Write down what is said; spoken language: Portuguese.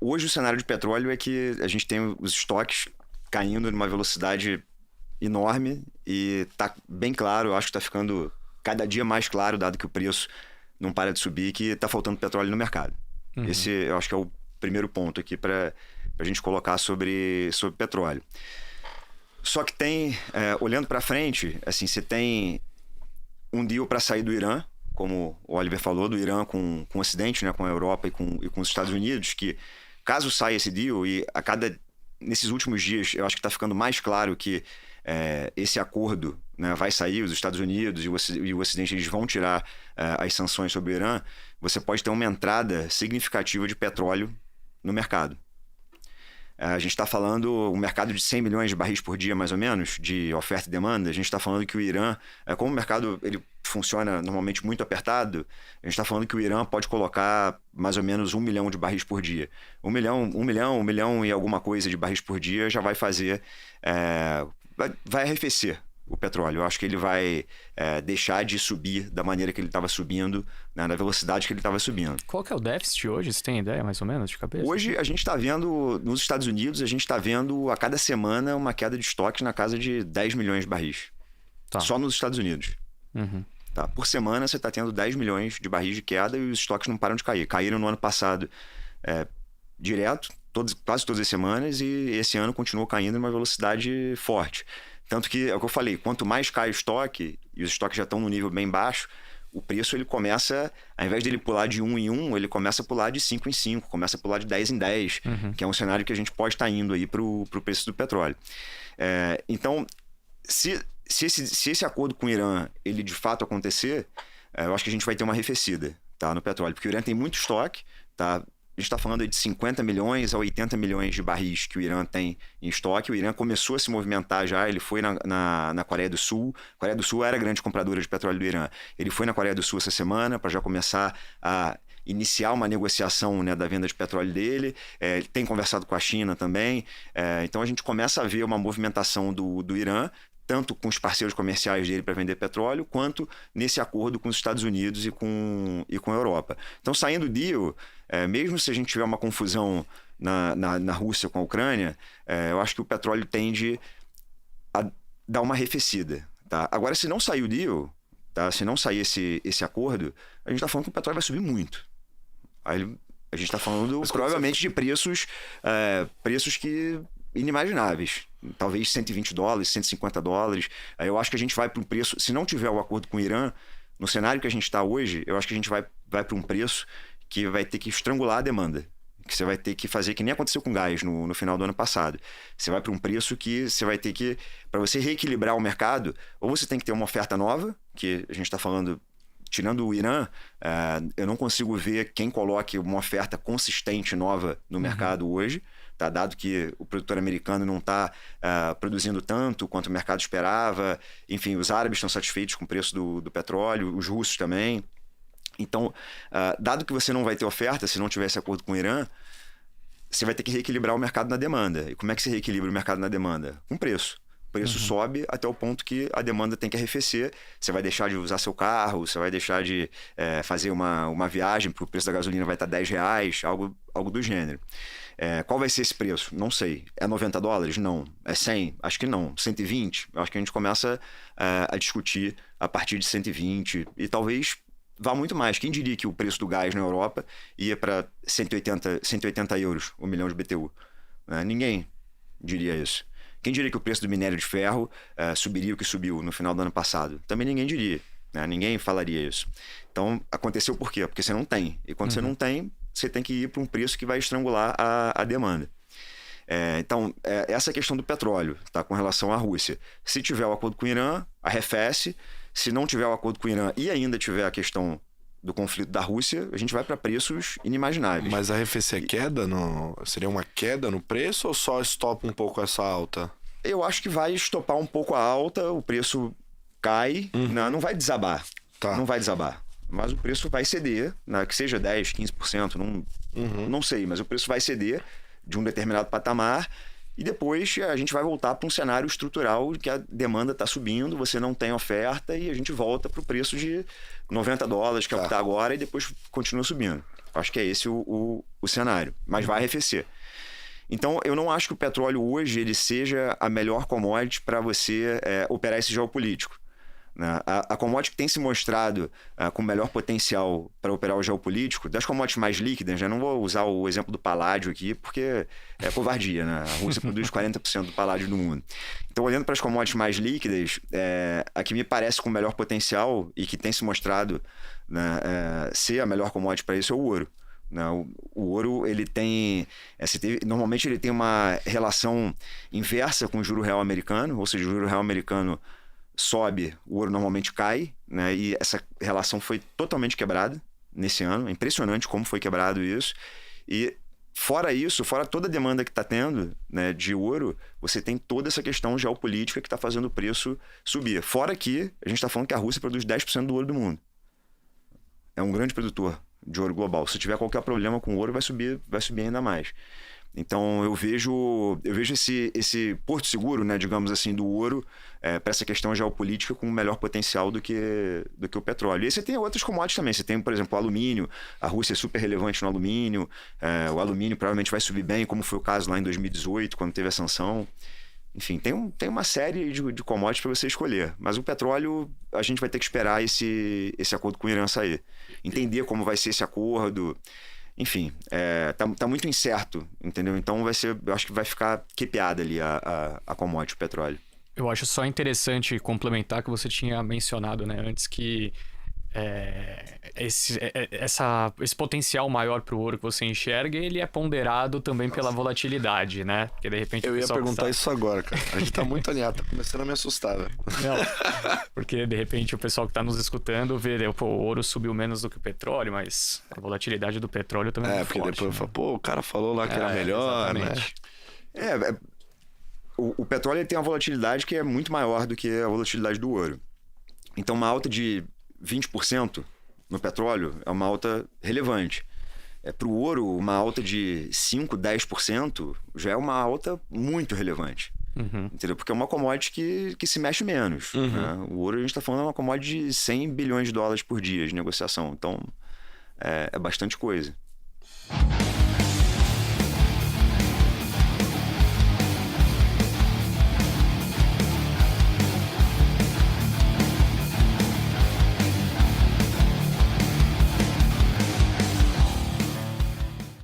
Hoje o cenário de petróleo é que a gente tem os estoques caindo numa velocidade enorme e tá bem claro, eu acho que tá ficando cada dia mais claro, dado que o preço não para de subir, que tá faltando petróleo no mercado. Esse eu acho que é o primeiro ponto aqui para a gente colocar sobre petróleo. Só que tem, olhando para frente, assim, você tem um deal para sair do Irã, como o Oliver falou, do Irã com o Ocidente, né, com a Europa e com os Estados Unidos, que caso saia esse deal, e nesses últimos dias eu acho que está ficando mais claro que esse acordo, né, vai sair, os Estados Unidos e o Ocidente eles vão tirar as sanções sobre o Irã, você pode ter uma entrada significativa de petróleo no mercado. A gente está falando um mercado de 100 milhões de barris por dia, mais ou menos, de oferta e demanda. A gente está falando que o Irã, como o mercado ele funciona normalmente muito apertado, a gente está falando que o Irã pode colocar mais ou menos 1 milhão de barris por dia. 1 milhão e alguma coisa de barris por dia já vai fazer, vai arrefecer o petróleo. Eu acho que ele vai deixar de subir da maneira que ele estava subindo, né, na velocidade que ele estava subindo. Qual que é o déficit hoje? Você tem ideia, mais ou menos, de cabeça? Hoje, a gente está vendo, nos Estados Unidos, a gente está vendo a cada semana uma queda de estoques na casa de 10 milhões de barris. Tá. Só nos Estados Unidos. Tá? Por semana, você está tendo 10 milhões de barris de queda e os estoques não param de cair. Caíram no ano passado direto, quase todas as semanas, e esse ano continuou caindo em uma velocidade forte. Tanto que, é o que eu falei, quanto mais cai o estoque, e os estoques já estão no nível bem baixo, o preço ele começa, ao invés dele pular de 1 em 1, ele começa a pular de 5 em 5, começa a pular de 10 em 10, que é um cenário que a gente pode estar indo aí para o preço do petróleo. Então, se esse acordo com o Irã, ele de fato acontecer, eu acho que a gente vai ter uma arrefecida, tá, no petróleo, porque o Irã tem muito estoque, tá? A gente está falando aí de 50 milhões a 80 milhões de barris que o Irã tem em estoque. O Irã começou a se movimentar já, ele foi na Coreia do Sul. A Coreia do Sul era a grande compradora de petróleo do Irã. Ele foi na Coreia do Sul essa semana para já começar a iniciar uma negociação, né, da venda de petróleo dele. Ele tem conversado com a China também. Então a gente começa a ver uma movimentação do Irã, tanto com os parceiros comerciais dele para vender petróleo, quanto nesse acordo com os Estados Unidos e com a Europa. Então, saindo do deal, mesmo se a gente tiver uma confusão na Rússia com a Ucrânia, eu acho que o petróleo tende a dar uma arrefecida. Tá? Agora, se não sair o deal, tá? Se não sair esse acordo, a gente está falando que o petróleo vai subir muito. Aí, a gente está falando provavelmente de preços que inimagináveis. Talvez $120, $150. Eu acho que a gente vai para um preço, se não tiver o acordo com o Irã, no cenário que a gente está hoje, eu acho que a gente vai para um preço que vai ter que estrangular a demanda. Que você vai ter que fazer que nem aconteceu com gás no final do ano passado. Você vai para um preço que você vai ter que, para você reequilibrar o mercado, ou você tem que ter uma oferta nova, que a gente está falando, tirando o Irã, eu não consigo ver quem coloque uma oferta consistente nova no mercado hoje. Tá, dado que o produtor americano não está produzindo tanto quanto o mercado esperava. Enfim, os árabes estão satisfeitos com o preço do petróleo, os russos também. Então, dado que você não vai ter oferta, se não tiver esse acordo com o Irã, você vai ter que reequilibrar o mercado na demanda. E como é que você reequilibra o mercado na demanda? Com preço. O preço sobe até o ponto que a demanda tem que arrefecer. Você vai deixar de usar seu carro, você vai deixar de fazer uma viagem, porque o preço da gasolina vai estar R$10, algo do gênero. Qual vai ser esse preço? Não sei. É $90? Não. É 100? Acho que não. 120? Acho que a gente começa a discutir a partir de 120 e talvez vá muito mais. Quem diria que o preço do gás na Europa ia para 180 euros o milhão de BTU? Ninguém diria isso. Quem diria que o preço do minério de ferro subiria o que subiu no final do ano passado? Também ninguém diria. Ninguém falaria isso. Então, aconteceu por quê? Porque você não tem. E quando você não tem, você tem que ir para um preço que vai estrangular a demanda. Então, essa é a questão do petróleo, tá, com relação à Rússia. Se tiver o acordo com o Irã, arrefece. Se não tiver o acordo com o Irã e ainda tiver a questão do conflito da Rússia, a gente vai para preços inimagináveis. Mas arrefecer seria uma queda no preço ou só estopa um pouco essa alta? Eu acho que vai estopar um pouco a alta, o preço cai, não vai desabar. Tá. Não vai desabar. Mas o preço vai ceder, que seja 10%, 15%, não sei, mas o preço vai ceder de um determinado patamar E depois a gente vai voltar para um cenário estrutural que a demanda está subindo, você não tem oferta e a gente volta para o preço de $90, que é o que está agora, e depois continua subindo. Acho que é esse o cenário, mas vai arrefecer. Então, eu não acho que o petróleo hoje ele seja a melhor commodity para você operar esse geopolítico. Né? A commodity que tem se mostrado com melhor potencial para operar o geopolítico, das commodities mais líquidas, já não vou usar o exemplo do paládio aqui, porque é covardia, né? A Rússia produz 40% do paládio do mundo. Então, olhando para as commodities mais líquidas, a que me parece com melhor potencial e que tem se mostrado, né, ser a melhor commodity para isso é o ouro. Né? O ouro, ele tem... normalmente ele tem uma relação inversa com o juro real americano, ou seja, o juro real americano sobe, o ouro normalmente cai, né? E essa relação foi totalmente quebrada nesse ano. É impressionante como foi quebrado isso. E fora isso, fora toda a demanda que está tendo, né, de ouro, você tem toda essa questão geopolítica que está fazendo o preço subir. Fora que a gente está falando que a Rússia produz 10% do ouro do mundo. É um grande produtor de ouro global. Se tiver qualquer problema com o ouro, vai subir ainda mais. Então, eu vejo esse porto seguro, né, digamos assim, do ouro para essa questão geopolítica com melhor potencial do que o petróleo. E aí você tem outras commodities também. Você tem, por exemplo, o alumínio. A Rússia é super relevante no alumínio. O alumínio provavelmente vai subir bem, como foi o caso lá em 2018, quando teve a sanção. Enfim, tem uma série de commodities para você escolher. Mas o petróleo, a gente vai ter que esperar esse acordo com o Irã sair. Entender como vai ser esse acordo... Enfim, tá muito incerto, entendeu? Então eu acho que vai ficar capeada ali a commodity, o petróleo. Eu acho só interessante complementar que você tinha mencionado, né, antes que esse potencial maior para o ouro que você enxerga, ele é ponderado também pela volatilidade, né? Porque de repente eu ia perguntar isso agora, cara. A gente tá muito alinhado, tá começando a me assustar, velho. Não, porque de repente o pessoal que tá nos escutando vê, o ouro subiu menos do que o petróleo, mas a volatilidade do petróleo também é porque forte, depois né? fala, o cara falou lá que era melhor, exatamente. Né? O petróleo ele tem uma volatilidade que é muito maior do que a volatilidade do ouro. Então, uma alta de 20% no petróleo é uma alta relevante. Para o ouro, uma alta de 5%, 10% já é uma alta muito relevante. Uhum. Entendeu? Porque é uma commodity que se mexe menos. Uhum. Né? O ouro, a gente está falando, é uma commodity de $100 bilhões por dia de negociação. Então, é bastante coisa.